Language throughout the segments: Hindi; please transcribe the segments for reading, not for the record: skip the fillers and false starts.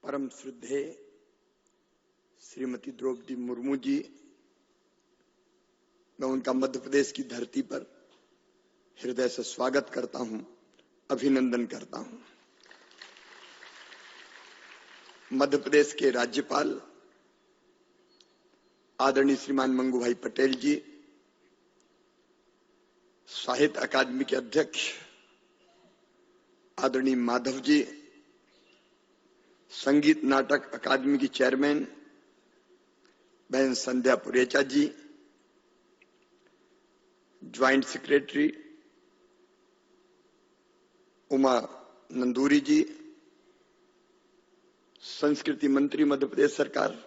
परम श्रद्धेय श्रीमती द्रौपदी मुर्मू जी, मैं उनका मध्य प्रदेश की धरती पर हृदय से स्वागत करता हूं, अभिनंदन करता हूं। मध्य प्रदेश के राज्यपाल आदरणीय श्रीमान मंगू भाई पटेल जी, साहित्य अकादमी के अध्यक्ष आदरणीय माधव जी, संगीत नाटक अकादमी की चेयरमैन बहन संध्या पुरेचा जी, ज्वाइंट सेक्रेटरी उमा नंदूरी जी, संस्कृति मंत्री मध्य प्रदेश सरकार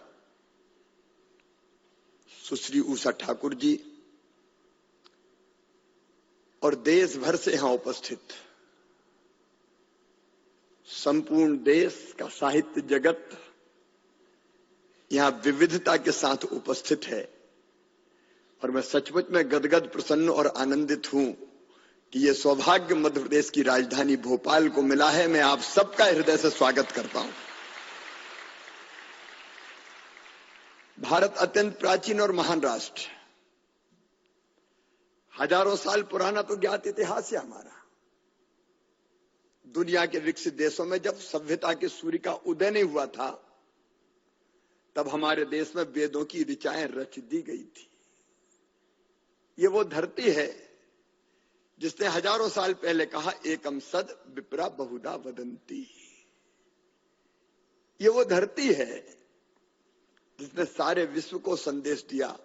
सुश्री उषा ठाकुर जी और देश भर से यहां उपस्थित संपूर्ण देश का साहित्य जगत यहां विविधता के साथ उपस्थित है और मैं सचमुच में गदगद प्रसन्न और आनंदित हूं कि यह सौभाग्य मध्य प्रदेश की राजधानी भोपाल को मिला है। मैं आप सबका हृदय से स्वागत करता हूं। भारत अत्यंत प्राचीन और महान राष्ट्र, हजारों साल पुराना तो ज्ञात इतिहास है हमारा। दुनिया के विकसित देशों में जब सभ्यता के सूर्य का उदय नहीं हुआ था, तब हमारे देश में वेदों की ऋचाएं रच दी गई थी। ये वो धरती है जिसने हजारों साल पहले कहा, एकम सद विप्रा बहुधा वदंती। ये वो धरती है जिसने सारे विश्व को संदेश दिया,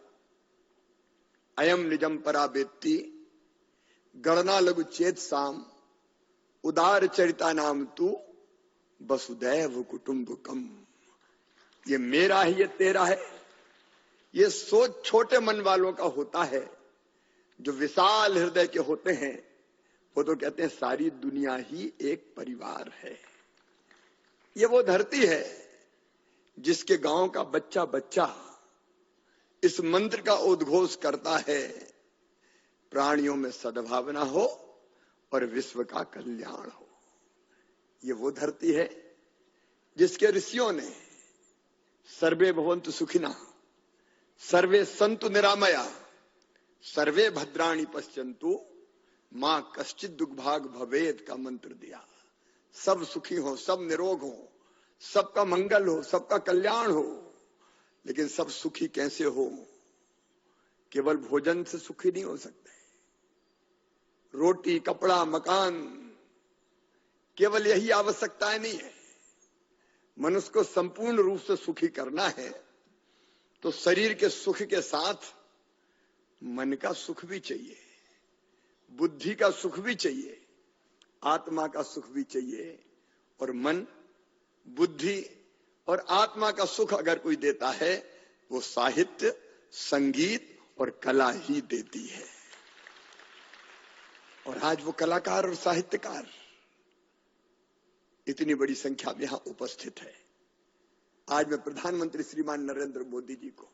अयम निजम परा वेत्ति गणना लघु चेत साम उदार चरिता नाम तू वसुदैव कुटुंबकम। ये मेरा है, ये तेरा है। ये सोच छोटे मन वालों का होता है। जो विशाल हृदय के होते हैं वो तो कहते हैं सारी दुनिया ही एक परिवार है। ये वो धरती है जिसके गांव का बच्चा बच्चा इस मंत्र का उद्घोष करता है, प्राणियों में सद्भावना हो और विश्व का कल्याण हो। ये वो धरती है जिसके ऋषियों ने सर्वे भवन्तु सुखिनः, सर्वे सन्तु निरामया, सर्वे भद्राणि पश्यन्तु मां कश्चित् दुर्भाग भवेत् का मंत्र दिया। सब सुखी हो, सब निरोग हो, सबका मंगल हो, सबका कल्याण हो। लेकिन सब सुखी कैसे हो? केवल भोजन से सुखी नहीं हो सकते। रोटी, कपड़ा, मकान, केवल यही आवश्यकताएं नहीं है। मनुष्य को संपूर्ण रूप से सुखी करना है तो शरीर के सुख के साथ मन का सुख भी चाहिए, बुद्धि का सुख भी चाहिए, आत्मा का सुख भी चाहिए। और मन, बुद्धि और आत्मा का सुख अगर कोई देता है वो साहित्य, संगीत और कला ही देती है। और आज वो कलाकार और साहित्यकार इतनी बड़ी संख्या में यहां उपस्थित है। आज मैं प्रधानमंत्री श्रीमान नरेंद्र मोदी जी को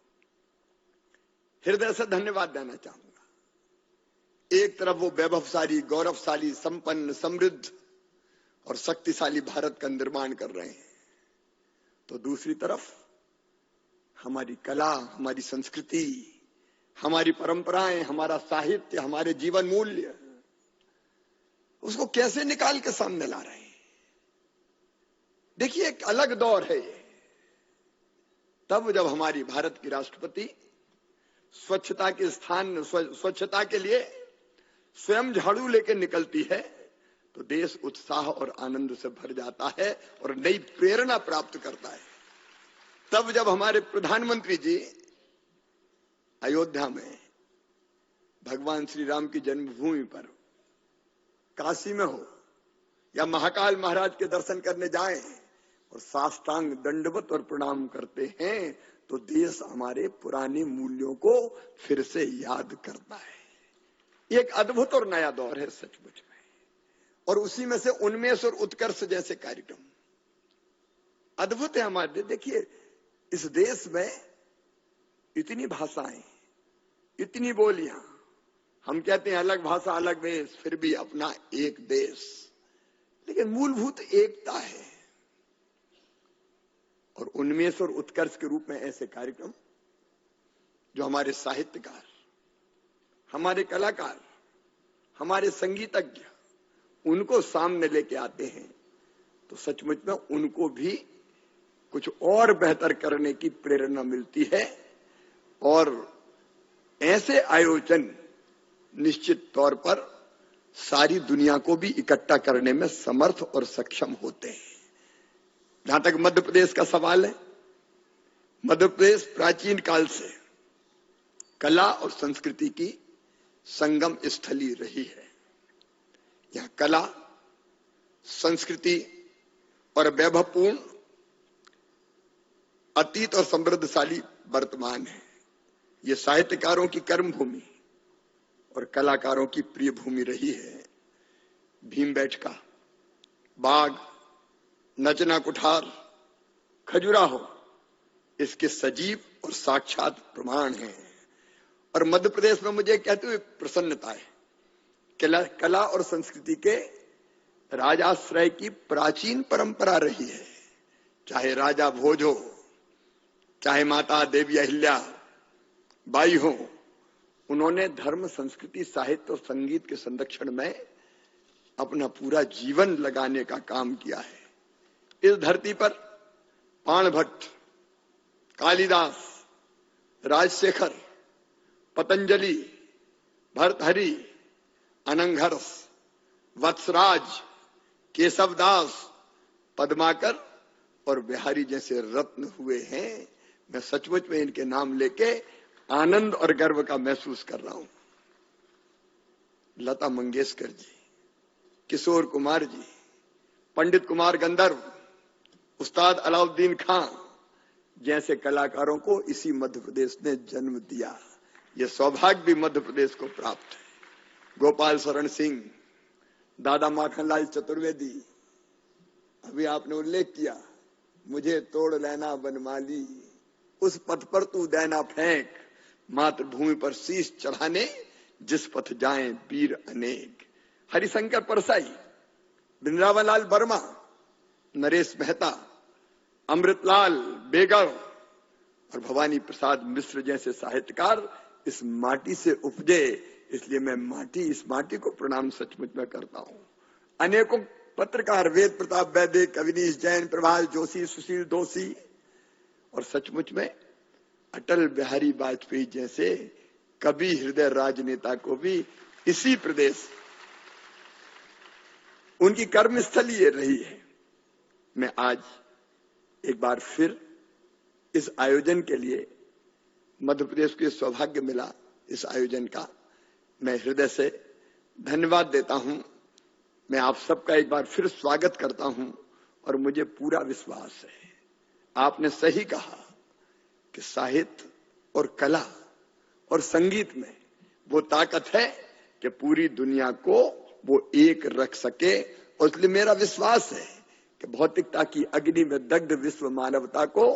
हृदय से धन्यवाद देना चाहूंगा। एक तरफ वो वैभवशाली, गौरवशाली, संपन्न, समृद्ध और शक्तिशाली भारत का निर्माण कर रहे हैं, तो दूसरी तरफ हमारी कला, हमारी संस्कृति, हमारी परंपराएं, हमारा साहित्य, हमारे जीवन मूल्य, उसको कैसे निकाल के सामने ला रहे हैं। देखिए, एक अलग दौर है ये। तब जब हमारी भारत की राष्ट्रपति स्वच्छता के स्थान, स्वच्छता के लिए स्वयं झाड़ू लेकर निकलती है तो देश उत्साह और आनंद से भर जाता है और नई प्रेरणा प्राप्त करता है। तब जब हमारे प्रधानमंत्री जी अयोध्या में भगवान श्री राम की जन्मभूमि पर काशी में हो या महाकाल महाराज के दर्शन करने जाएं और साष्टांग दंडवत और प्रणाम करते हैं तो देश हमारे पुराने मूल्यों को फिर से याद करता है। एक अद्भुत और नया दौर है सचमुच में। और उसी में से उन्मेष और उत्कर्ष जैसे कार्यक्रम अद्भुत है हमारे। देखिए, इस देश में इतनी भाषाएं, इतनी बोलियां, हम कहते हैं अलग भाषा अलग देश, फिर भी अपना एक देश। लेकिन मूलभूत एकता है। और उन्मेष और उत्कर्ष के रूप में ऐसे कार्यक्रम जो हमारे साहित्यकार, हमारे कलाकार, हमारे संगीतज्ञ उनको सामने लेके आते हैं, तो सचमुच में उनको भी कुछ और बेहतर करने की प्रेरणा मिलती है और ऐसे आयोजन निश्चित तौर पर सारी दुनिया को भी इकट्ठा करने में समर्थ और सक्षम होते हैं। जहां तक मध्य प्रदेश का सवाल है, मध्य प्रदेश प्राचीन काल से कला और संस्कृति की संगम स्थली रही है। यह कला, संस्कृति और वैभवपूर्ण अतीत और समृद्धशाली वर्तमान है। ये साहित्यकारों की कर्म भूमि और कलाकारों की प्रिय भूमि रही है। भीमबेटका, बाग, नचना कुठार, खजुराहो इसके सजीव और साक्षात प्रमाण हैं। और मध्य प्रदेश में मुझे कहते हुए प्रसन्नता है, कला और संस्कृति के राजाश्रय की प्राचीन परंपरा रही है। चाहे राजा भोज हो, चाहे माता देवी अहिल्या बाई हो, उन्होंने धर्म, संस्कृति, साहित्य और संगीत के संरक्षण में अपना पूरा जीवन लगाने का काम किया है। इस धरती पर बाणभट्ट, कालिदास, राजशेखर, पतंजलि, भर्तहरि, अनंगहर्ष, वत्सराज, केशवदास, पद्माकर और बिहारी जैसे रत्न हुए हैं। मैं सचमुच में इनके नाम लेके आनंद और गर्व का महसूस कर रहा हूं। लता मंगेशकर जी, किशोर कुमार जी, पंडित कुमार गंधर्व, उस्ताद अलाउद्दीन खां जैसे कलाकारों को इसी मध्य प्रदेश ने जन्म दिया। यह सौभाग्य भी मध्य प्रदेश को प्राप्त है। गोपाल शरण सिंह, दादा माखनलाल चतुर्वेदी, अभी आपने उल्लेख किया, मुझे तोड़ लेना बनमाली, उस पथ पर तू देना फेंक, मातृभूमि पर शीश चढ़ाने जिस पथ जाएं वीर अनेक। हरिशंकर परसाई, वृंदावन लाल वर्मा, नरेश मेहता, अमृतलाल बेगड़ और भवानी प्रसाद मिश्र जैसे साहित्यकार इस माटी से उपजे, इसलिए मैं इस माटी को प्रणाम सचमुच में करता हूं। अनेकों पत्रकार, वेद प्रताप वैद्य, कविनीश जैन, प्रभास जोशी, सुशील दोषी और सचमुच में अटल बिहारी वाजपेयी जैसे कवि, हृदय राजनेता को भी इसी प्रदेश उनकी कर्मस्थली ये रही है। मैं आज एक बार फिर इस आयोजन के लिए, मध्य प्रदेश को सौभाग्य मिला इस आयोजन का, मैं हृदय से धन्यवाद देता हूं। मैं आप सबका एक बार फिर स्वागत करता हूं और मुझे पूरा विश्वास है, आपने सही कहा कि साहित्य और कला और संगीत में वो ताकत है कि पूरी दुनिया को वो एक रख सके। और इसलिए मेरा विश्वास है कि भौतिकता की अग्नि में दग्ध विश्व मानवता को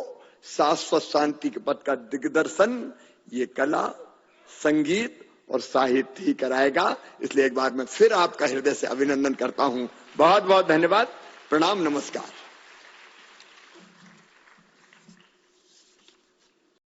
शाश्वत शांति के पथ का दिग्दर्शन ये कला, संगीत और साहित्य ही कराएगा। इसलिए एक बार मैं फिर आपका हृदय से अभिनंदन करता हूं। बहुत बहुत धन्यवाद। प्रणाम, नमस्कार।